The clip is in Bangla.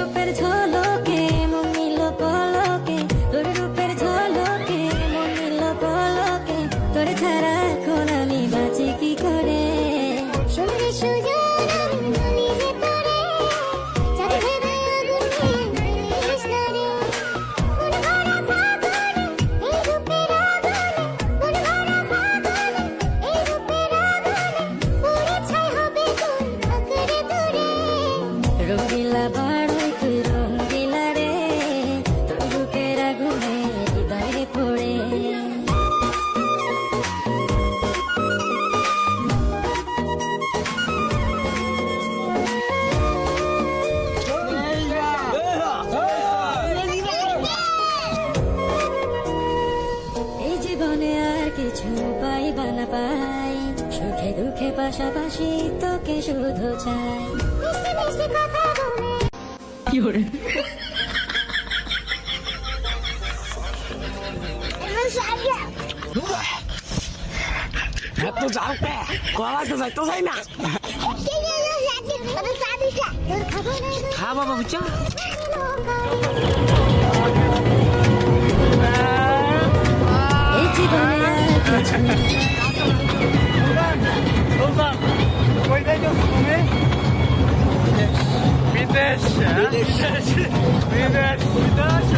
রূপের ঝলকে মন নিল পলকে, তোর রূপের ঝলকে মন নিল পলকে, তোর ছাড়া এখন আমি বাঁচি কি করে। সুন্দরী সুজন নিজে তোরে চাঁদ ভেবে আগুন নিয়ে কৃষ্ণ রে মন ভরা ফাগুনে এই রূপের আগুনে মন ভরা ফাগুনে এই রূপের আগুনে পুরে ছাই হবে তোর আঁকড়ে ধরে। রঙ্গিলা বাড়ই তুই রঙ্গিলা রে, তোর রূপের আগুনে হৃদয়ে পড়ে। এই জীবনে আর কিছু পাইবা না পাই, সুখে দুঃখে পাশাপাশি তোকে শুধু চাই। মিষ্টি মিষ্টি কথা বলে কি করে এত জালতে কলা তো যাইতো যাই না। খা বাবা বুঝছো এই জীবনে আর কিছু বিদেশ বিদেশ বিদেশ বিদেশ